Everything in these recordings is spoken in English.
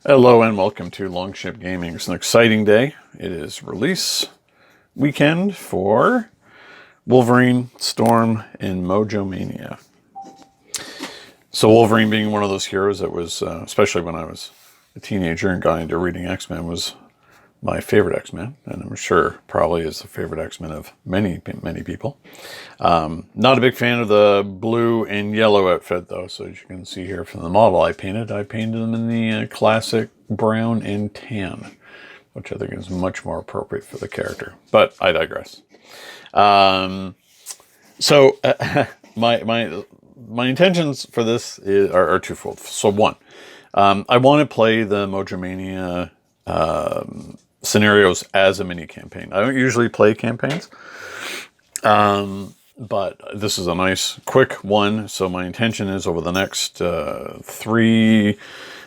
Hello and welcome to Longship Gaming. It's an exciting day. It is release weekend for Wolverine, Storm, and Mojomania. So Wolverine being one of those heroes that was, especially when I was a teenager and got into reading X-Men, was my favorite X-Men, and I'm sure probably is the favorite X-Men of many people. Not a big fan of the blue and yellow outfit, though. So as you can see here from the model I painted them in the classic brown and tan, which I think is much more appropriate for the character. But I digress. So my intentions for this are twofold. So one, I want to play the Mojomania scenarios as a mini campaign. I don't usually play campaigns, but this is a nice quick one. So my intention is over the next 3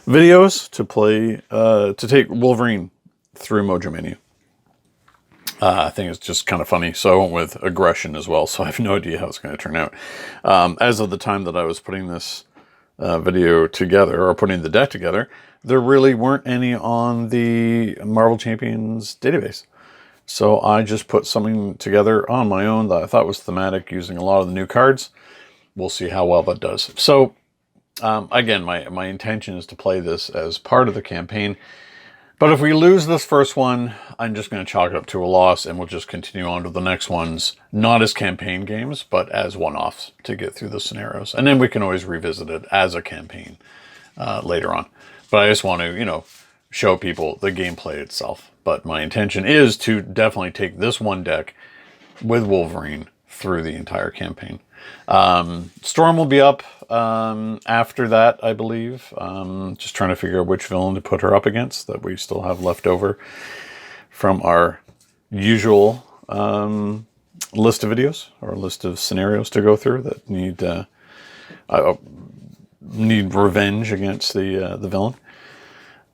videos to play to take Wolverine through Mojomania. I think it's just kind of funny. So I went with aggression as well. So I have no idea how it's going to turn out. As of the time that I was putting this video together, or putting the deck together, there really weren't any on the Marvel Champions database. So I just put something together on my own that I thought was thematic, using a lot of the new cards. We'll see how well that does. So again, my intention is to play this as part of the campaign. But if we lose this first one, I'm just going to chalk it up to a loss, and we'll just continue on to the next ones, not as campaign games, but as one-offs to get through the scenarios. And then we can always revisit it as a campaign later on. But I just want to, show people the gameplay itself. But my intention is to definitely take this one deck with Wolverine through the entire campaign. Storm will be up after that, I believe. Just trying to figure out which villain to put her up against that we still have left over from our usual list of videos, or list of scenarios to go through that need revenge against the villain.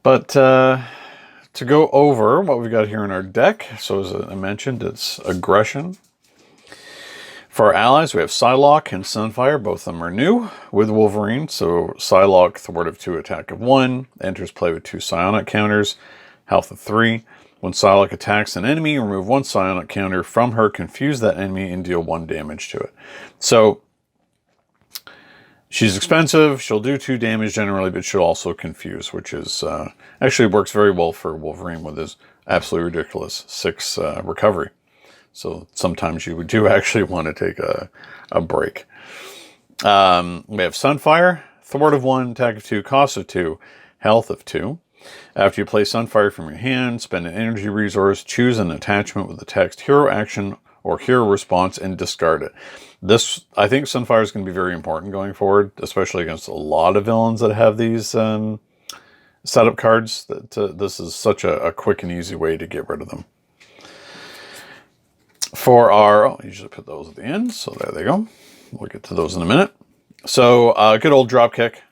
But to go over what we've got here in our deck, so as I mentioned, it's aggression. For our allies, we have Psylocke and Sunfire. Both of them are new with Wolverine. So Psylocke, thwart of 2, attack of 1, enters play with 2 psionic counters, health of 3. When Psylocke attacks an enemy, remove 1 psionic counter from her, confuse that enemy, and deal 1 damage to it. So she's expensive. She'll do 2 damage generally, but she'll also confuse, which is actually works very well for Wolverine with his absolutely ridiculous 6 recovery. So sometimes you do actually want to take a break. We have Sunfire, thwart of 1, attack of 2, cost of 2, health of 2. After you play Sunfire from your hand, spend an energy resource, choose an attachment with the text hero action or hero response, and discard it. This, I think Sunfire is going to be very important going forward, especially against a lot of villains that have these setup cards. This is such a quick and easy way to get rid of them. For our, I usually put those at the end, so there they go. We'll get to those in a minute. So, good old drop kick.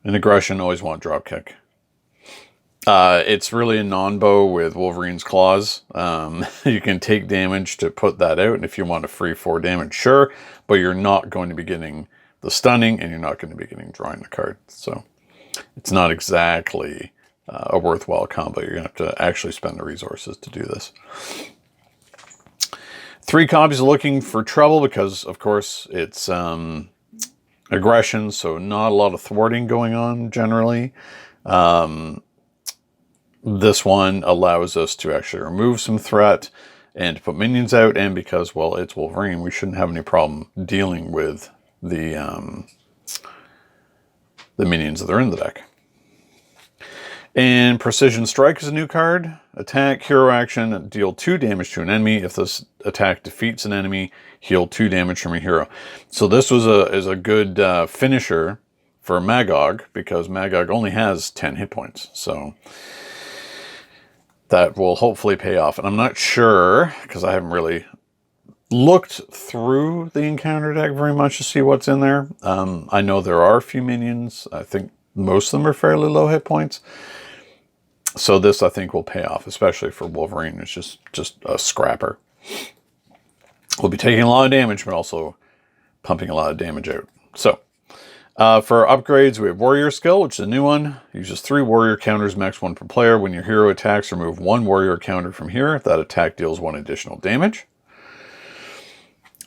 In aggression, always want drop kick. It's really a non-bow with Wolverine's claws. You can take damage to put that out, and if you want a free 4 damage, sure, but you're not going to be getting the stunning, and you're not going to be getting drawing the card. So, it's not exactly a worthwhile combo. You're going to have to actually spend the resources to do this. 3 copies are looking for trouble because, of course, it's aggression, so not a lot of thwarting going on generally. This one allows us to actually remove some threat and to put minions out, and because, well, it's Wolverine, we shouldn't have any problem dealing with the minions that are in the deck. And Precision Strike is a new card. Attack, hero action, deal 2 damage to an enemy. If this attack defeats an enemy, heal 2 damage from a hero. So this is a good finisher for MaGog, because MaGog only has 10 hit points. So that will hopefully pay off. And I'm not sure, because I haven't really looked through the encounter deck very much to see what's in there. I know there are a few minions. I think most of them are fairly low hit points. So this, I think, will pay off, especially for Wolverine. It's just a scrapper. We'll be taking a lot of damage, but also pumping a lot of damage out. So For upgrades, we have Warrior Skill, which is a new one. Uses 3 warrior counters, max 1 per player. When your hero attacks, remove 1 warrior counter from here. That attack deals 1 additional damage.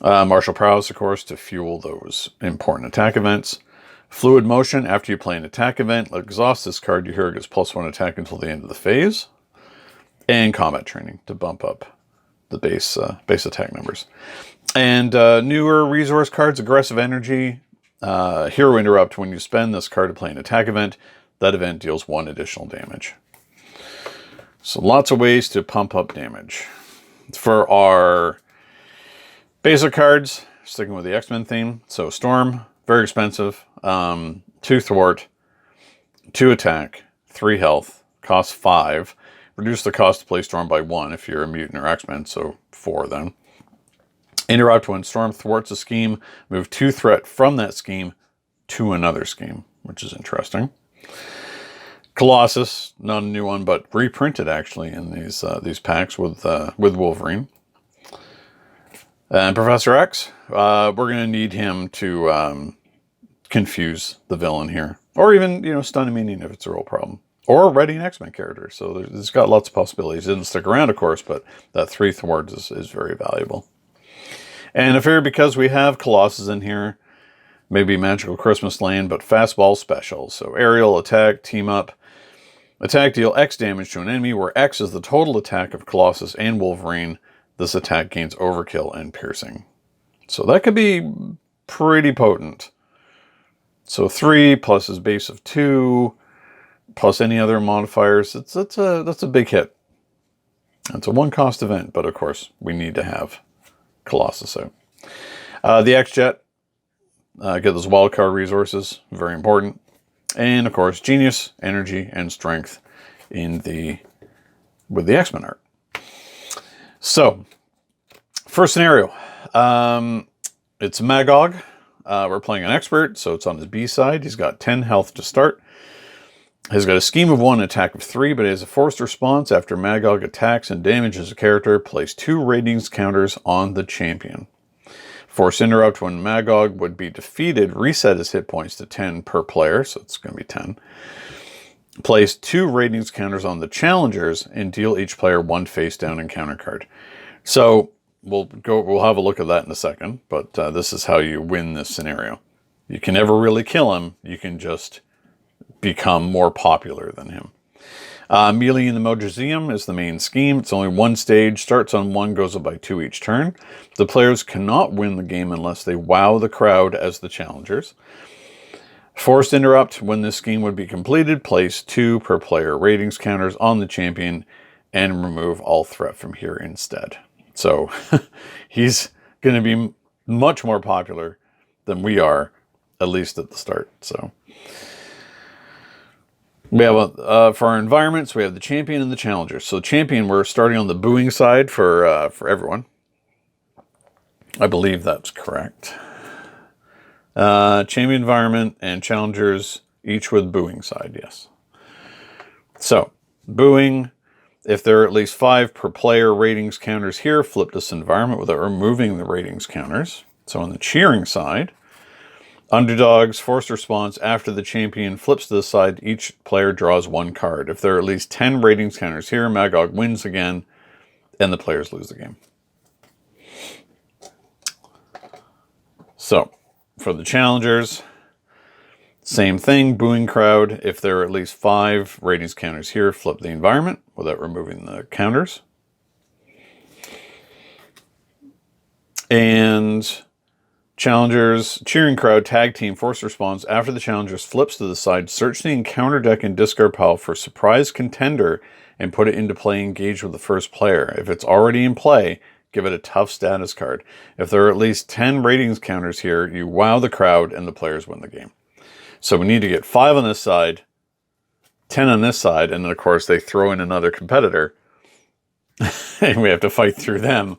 Martial Prowess, of course, to fuel those important attack events. Fluid Motion, after you play an attack event, exhaust this card, your hero gets +1 attack until the end of the phase. And Combat Training to bump up the base attack numbers. And newer resource cards, Aggressive Energy. Hero Interrupt, when you spend this card to play an attack event, that event deals 1 additional damage. So lots of ways to pump up damage. For our basic cards, sticking with the X-Men theme. So Storm, very expensive. 2 Thwart, 2 Attack, 3 Health, costs 5. Reduce the cost to play Storm by 1 if you're a mutant or X-Men, so 4 then. Interrupt, when Storm thwarts a scheme, move 2 threat from that scheme to another scheme, which is interesting. Colossus, not a new one, but reprinted actually in these packs with Wolverine. And Professor X, we're going to need him to confuse the villain here, or even stun a minion if it's a real problem, or ready an X-Men character. So it's got lots of possibilities. It didn't stick around, of course, but that 3 thwarts is very valuable. And I figure because we have Colossus in here, maybe Magical Christmas Land, but fastball special. So aerial attack, team up. Attack, deal X damage to an enemy, where X is the total attack of Colossus and Wolverine. This attack gains overkill and piercing. So that could be pretty potent. So 3 plus his base of 2, plus any other modifiers. That's a big hit. It's a 1-cost event, but of course we need to have Colossus out. The X-Jet, get those wildcard resources, very important. And of course, Genius, Energy, and Strength with the X-Men art. So, first scenario. It's MaGog. We're playing an expert, so it's on his B side. He's got 10 health to start. He's got a scheme of 1, attack of 3, but he has a forced response. After MaGog attacks and damages a character, place 2 ratings counters on the champion. Forced Interrupt, when MaGog would be defeated, reset his hit points to 10 per player, so it's going to be 10. Place 2 ratings counters on the challengers and deal each player 1 face down encounter card. So we'll have a look at that in a second, but this is how you win this scenario. You can never really kill him. You can just become more popular than him. Melee in the Mojoverse is the main scheme. It's only 1 stage, starts on 1, goes up by 2 each turn. The players cannot win the game unless they wow the crowd as the challengers. Forced Interrupt, when this scheme would be completed, place 2 per player ratings counters on the champion and remove all threat from here instead. So he's going to be much more popular than we are, at least at the start. So we have for our environments, we have the champion and the challenger. So champion, we're starting on the booing side for everyone. I believe that's correct. Champion environment and challengers, each with booing side, yes. So booing, if there are at least 5 per player ratings counters here, flip this environment without removing the ratings counters. So on the cheering side, underdogs, forced response, after the champion flips to the side, each player draws 1 card. If there are at least 10 ratings counters here, MaGog wins again, and the players lose the game. So, for the challengers, same thing, booing crowd. If there are at least 5 ratings counters here, flip the environment without removing the counters. And challengers, cheering crowd, tag team, forced response. After the challengers flips to the side, search the encounter deck and discard pile for surprise contender and put it into play engaged with the first player. If it's already in play, give it a tough status card. If there are at least 10 ratings counters here, you wow the crowd and the players win the game. So we need to get 5 on this side, 10 on this side, and then of course they throw in another competitor and we have to fight through them.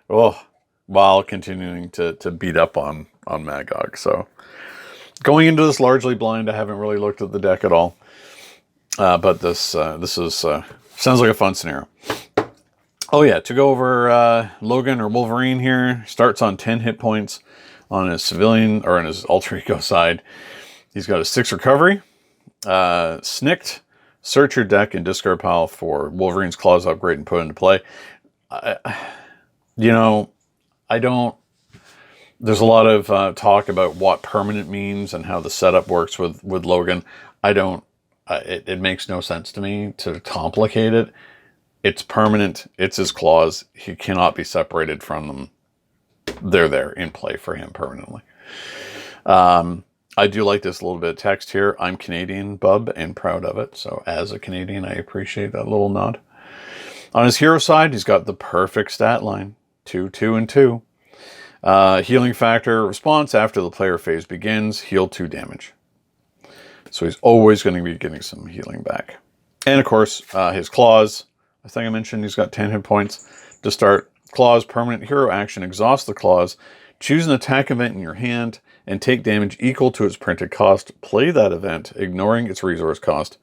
Oh, while continuing to beat up on MaGog. So going into this largely blind, I haven't really looked at the deck at all. But this is sounds like a fun scenario. Oh yeah, to go over Logan or Wolverine here, starts on 10 hit points. On his civilian, or on his alter ego side, he's got a 6 recovery, snicked, search your deck and discard pile for Wolverine's Claws upgrade and put into play. You know, I don't, there's a lot of talk about what permanent means and how the setup works with Logan. I don't, it makes no sense to me to complicate it. It's permanent. It's his claws. He cannot be separated from them. They're there in play for him permanently. I do like this little bit of text here. I'm Canadian, bub, and proud of it. So as a Canadian, I appreciate that little nod. On his hero side, he's got the perfect stat line. 2, 2, and 2. Healing factor response after the player phase begins. Heal 2 damage. So he's always going to be getting some healing back. And of course, his claws. I think I mentioned he's got 10 hit points to start. Claws, permanent hero action, exhaust the claws. Choose an attack event in your hand and take damage equal to its printed cost. Play that event, ignoring its resource cost,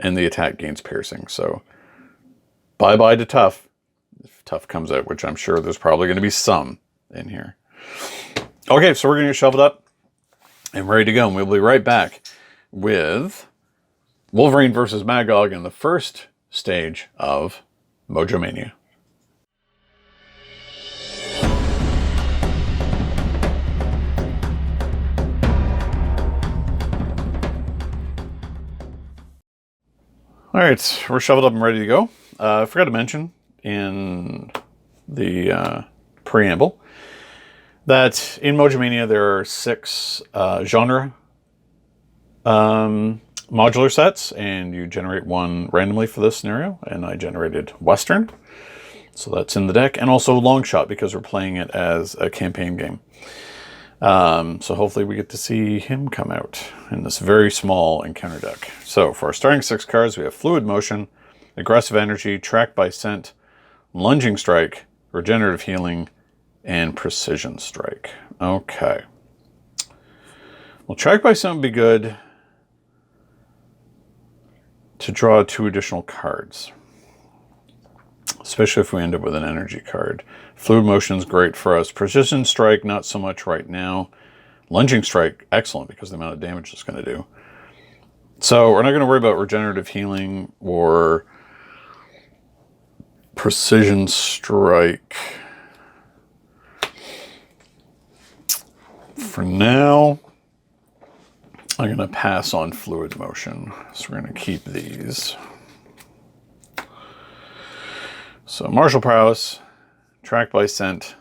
and the attack gains piercing. So, bye-bye to tough. If tough comes out, which I'm sure there's probably going to be some in here. Okay, so we're going to get shoveled up and ready to go. And we'll be right back with Wolverine versus MaGog in the first stage of Mojomania. All right, we're shoveled up and ready to go. I forgot to mention in the preamble that in Mojomania there are 6 genre modular sets, and you generate one randomly for this scenario, and I generated Western, so that's in the deck, and also Longship because we're playing it as a campaign game. So hopefully we get to see him come out in this very small encounter deck. So for our starting 6 cards, we have Fluid Motion, Aggressive Energy, Track by Scent, Lunging Strike, Regenerative Healing, and Precision Strike. Okay. Well, Track by Scent would be good to draw 2 additional cards, especially if we end up with an energy card. Fluid Motion is great for us. Precision Strike, not so much right now. Lunging Strike, excellent because of the amount of damage it's going to do. So we're not going to worry about Regenerative Healing or Precision Strike for now. I'm going to pass on Fluid Motion. So we're going to keep these. So Martial Prowess, Track by Scent,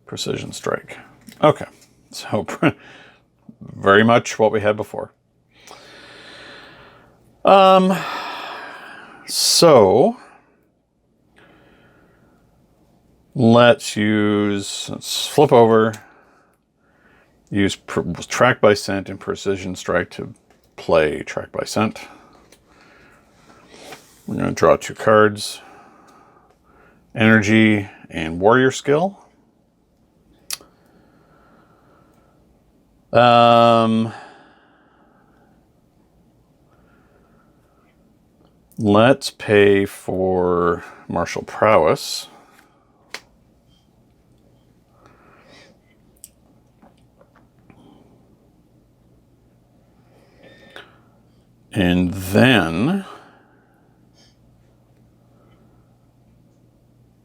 Precision Strike. Okay. So very much what we had before. So let's flip over. Use Track by Scent and Precision Strike to play Track by Scent. We're going to draw 2 cards. Energy and Warrior Skill. Let's pay for Martial Prowess. And then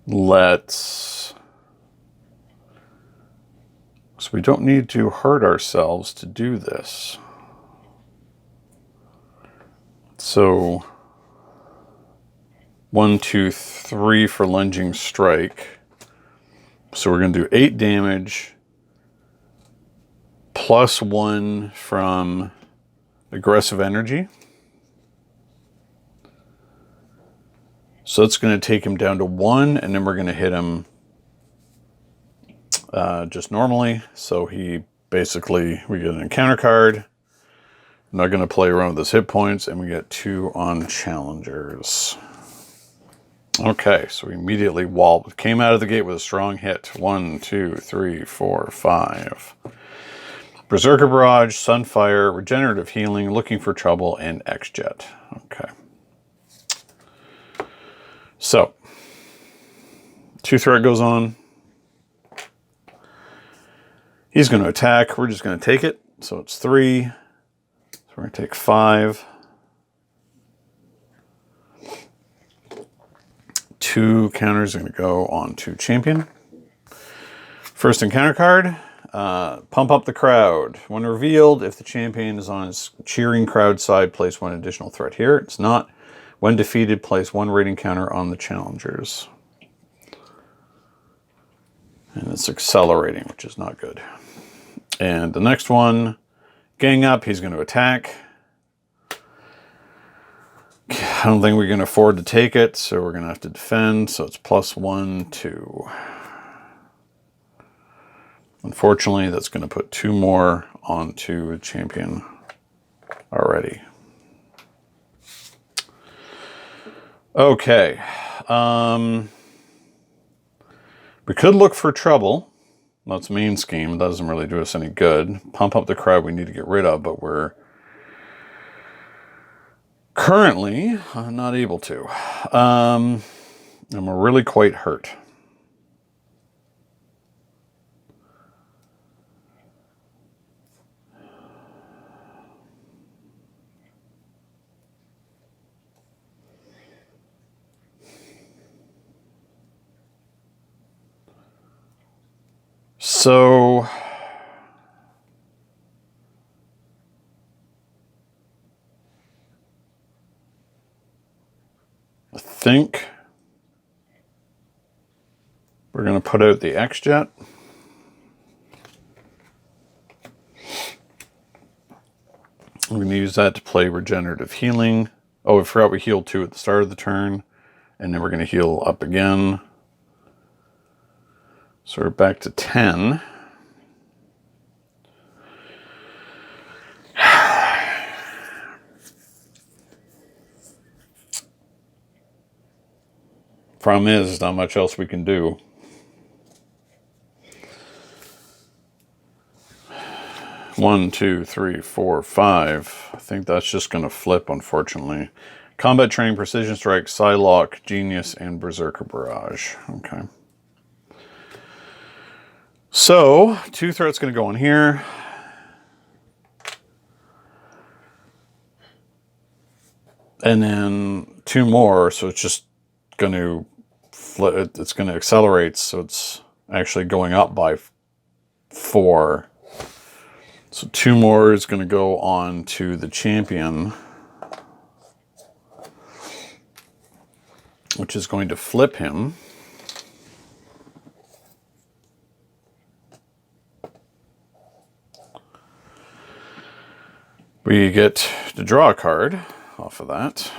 so we don't need to hurt ourselves to do this. So 1, 2, 3 for Lunging Strike. So we're going to do 8 damage plus 1 from Aggressive Energy. So that's going to take him down to 1, and then we're going to hit him just normally. So we get an encounter card. I'm not going to play around with his hit points, and we get 2 on challengers. Okay, so we immediately came out of the gate with a strong hit. 1, 2, 3, 4, 5. Berserker Barrage, Sunfire, Regenerative Healing, Looking for Trouble, and X-Jet. Okay. So, 2 threat goes on. He's going to attack. We're just going to take it. So it's 3. So we're going to take 5. 2 counters are going to go on to champion. First encounter card, pump up the crowd. When revealed, if the champion is on his cheering crowd side, place 1 additional threat here. It's not. When defeated, place 1 rating counter on the challengers. And it's accelerating, which is not good. And the next one, gang up, he's going to attack. I don't think we can afford to take it, so we're going to have to defend. So it's +1, 2. Unfortunately, that's going to put 2 more onto a champion already. Okay. We could look for trouble. That's main scheme. It doesn't really do us any good. Pump up the crowd we need to get rid of, but we're currently not able to. And we're really quite hurt. So I think we're going to put out the X-Jet. I'm going to use that to play regenerative healing. Oh, I forgot we healed 2 at the start of the turn. And then we're going to heal up again. So we're back to 10. Problem is, there's not much else we can do. One, 2, 3, 4, 5. I think that's just going to flip, unfortunately. Combat Training, Precision Strike, Psylocke, Genius, and Berserker Barrage. Okay. So, 2 threats going to go on here. And then 2 more, so it's just going to flip. It's going to accelerate, so it's actually going up by 4. So 2 more is going to go on to the champion, which is going to flip him. We get to draw a card off of that.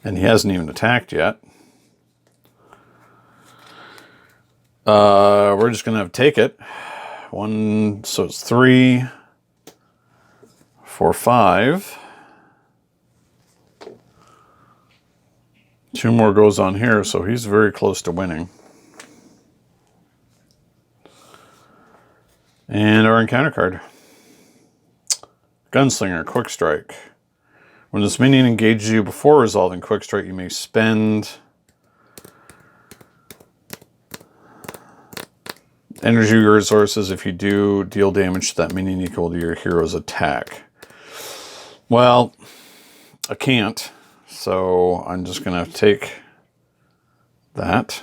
And he hasn't even attacked yet. We're just going to have to take it. 1, so it's 3, 4, 5. 2 more goes on here, so he's very close to winning. And our encounter card. Gunslinger, Quick Strike. When this minion engages you before resolving Quick Strike, you may spend energy resources. If you do, deal damage to that minion equal to your hero's attack. Well, I can't, so I'm just going to have to take that.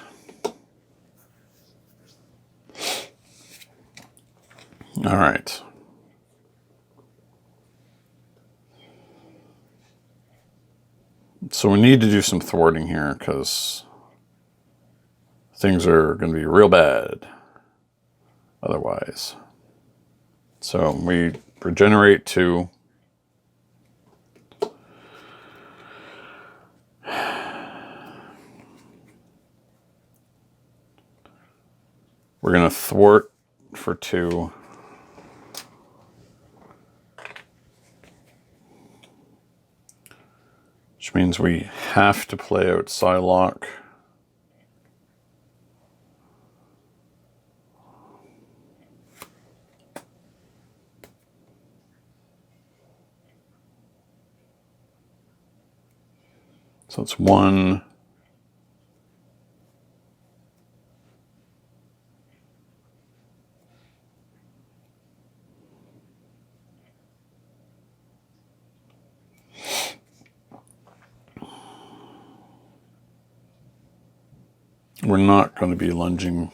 All right. So we need to do some thwarting here because things are going to be real bad otherwise. So we regenerate 2. We're going to thwart for 2. Which means we have to play out Psylocke. So it's 1, We're not going to be lunging.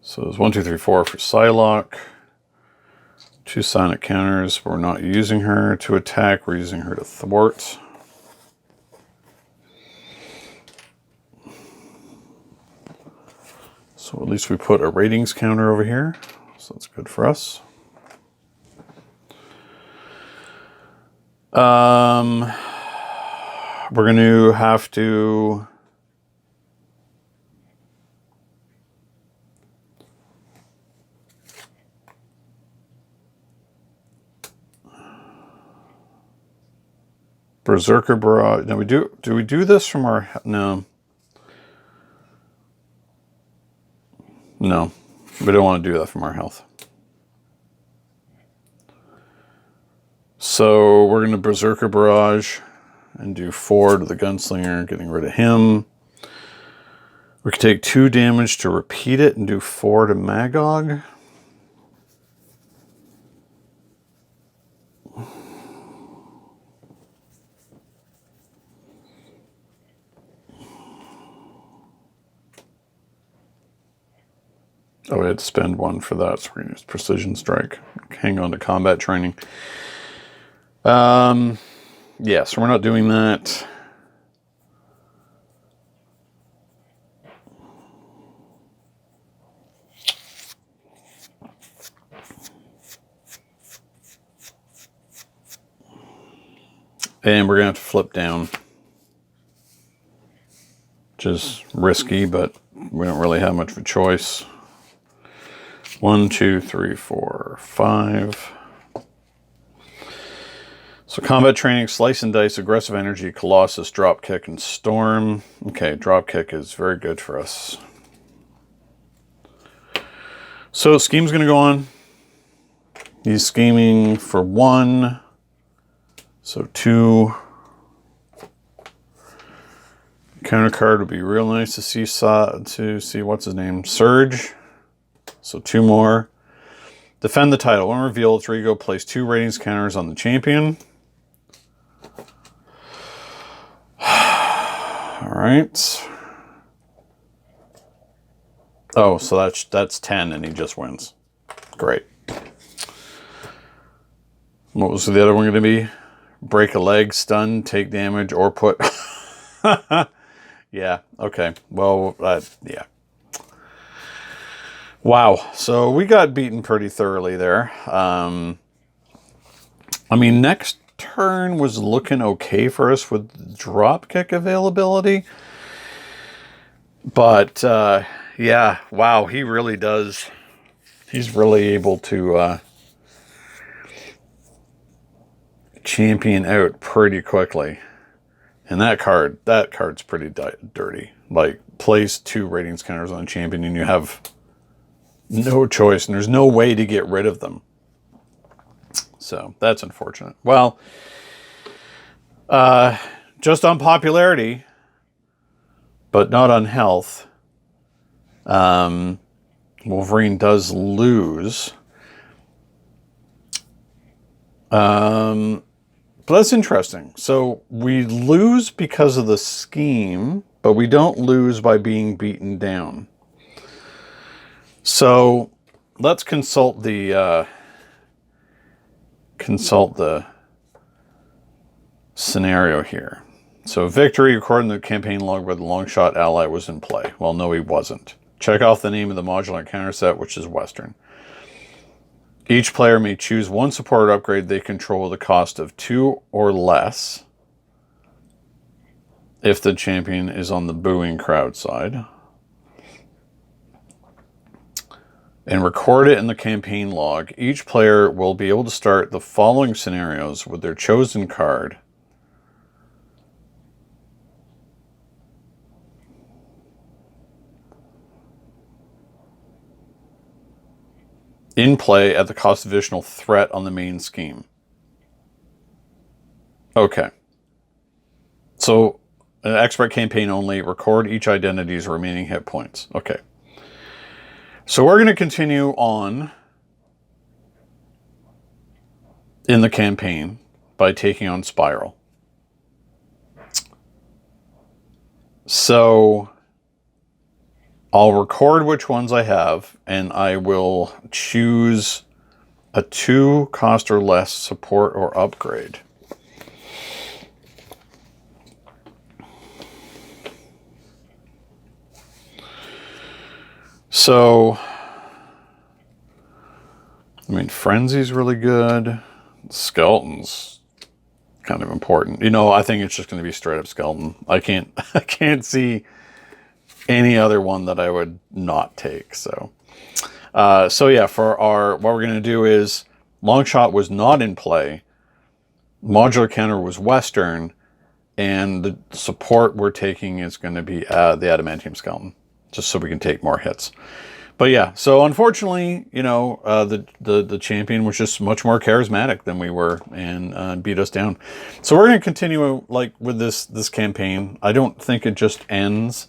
So there's 1, 2, 3, 4 for Psylocke. 2 Sonic counters. We're not using her to attack. We're using her to thwart. So at least we put a ratings counter over here. So that's good for us. We're going to have to... Berserker Barrage. Now do we do this from our... No. No. We don't want to do that from our health. So we're going to Berserker Barrage and do 4 to the Gunslinger, getting rid of him. We could take 2 damage to repeat it and do 4 to MaGog. Oh, we had to spend 1 for that, so we're going to use Precision Strike. Hang on to combat training. Yeah, so we're not doing that. And we're going to have to flip down. Which is risky, but we don't really have much of a choice. 1, 2, 3, 4, 5. So combat training, slice and dice, aggressive energy, Colossus, drop kick, and storm. Okay, drop kick is very good for us. So scheme's going to go on. He's scheming for 1. So 2. Counter card would be real nice to see what's his name, Surge. So 2 more. Defend the title. When revealed, Rigo place 2 ratings counters on the champion. All right. Oh, so that's 10 and he just wins. Great. What was the other one going to be? Break a leg, stun, take damage, or put... Yeah, okay. Well, yeah. Wow, so we got beaten pretty thoroughly there. I mean, next turn was looking okay for us with dropkick availability. But, yeah, wow, he really does. He's really able to champion out pretty quickly. And that card's pretty dirty. Like, place 2 ratings counters on a champion and you have... no choice, and there's no way to get rid of them. So, that's unfortunate. Well, just on popularity, but not on health, Wolverine does lose. But that's interesting. So, we lose because of the scheme, but we don't lose by being beaten down. So let's consult the scenario here. So victory, according to the campaign log where the long-shot ally was in play. Well, no, he wasn't. Check off the name of the modular counter set, which is Western. Each player may choose 1 support upgrade they control at the cost of 2 or less if the champion is on the booing crowd side. And record it in the campaign log. Each player will be able to start the following scenarios with their chosen card. In play at the cost of additional threat on the main scheme. Okay. So, an expert campaign only. Record each identity's remaining hit points. Okay. So we're going to continue on in the campaign by taking on Spiral. So I'll record which ones I have, and I will choose a 2 cost or less support or upgrade. So, I mean, Frenzy's really good. Skeleton's kind of important. You know, I think it's just going to be straight up Skeleton. I can't see any other one that I would not take. So yeah, for what we're going to do is Longshot was not in play. Modular counter was Western, and the support we're taking is going to be the Adamantium Skeleton, just so we can take more hits. But yeah, so unfortunately, you know, the champion was just much more charismatic than we were, and beat us down. So we're going to continue like with this campaign. I don't think it just ends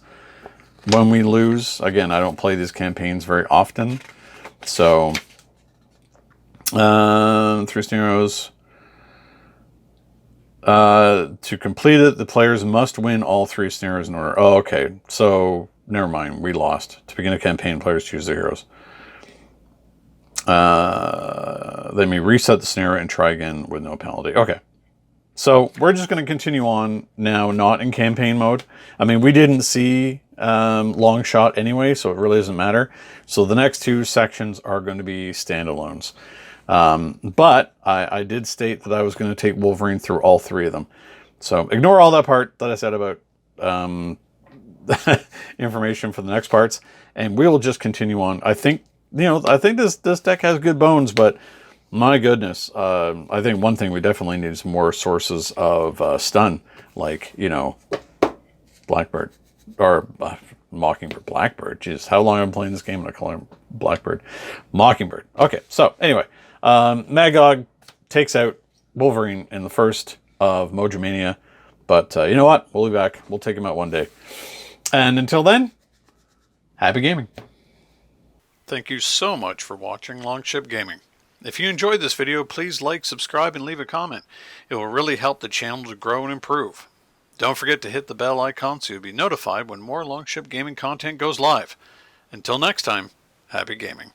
when we lose. Again, I don't play these campaigns very often. So 3 scenarios. To complete it, the players must win all 3 scenarios in order. Oh, okay. So never mind. We lost. To begin a campaign, players choose their heroes. They may reset the scenario and try again with no penalty. Okay. So we're just going to continue on now, not in campaign mode. I mean, we didn't see Longshot anyway, so it really doesn't matter. So the next 2 sections are going to be standalones. But I did state that I was going to take Wolverine through all 3 of them. So ignore all that part that I said about information for the next parts, and we will just continue on. I think, you know, I think this deck has good bones, but my goodness, I think one thing we definitely need is more sources of stun, like, you know, Blackbird or Mockingbird. Blackbird. Jeez, how long I've been playing this game and I call him Blackbird. Mockingbird. Okay, so anyway, MaGog takes out Wolverine in the first of Mojomania, but you know what? We'll be back. We'll take him out one day. And until then, happy gaming. Thank you so much for watching Longship Gaming. If you enjoyed this video, please like, subscribe, and leave a comment. It will really help the channel to grow and improve. Don't forget to hit the bell icon so you'll be notified when more Longship Gaming content goes live. Until next time, happy gaming.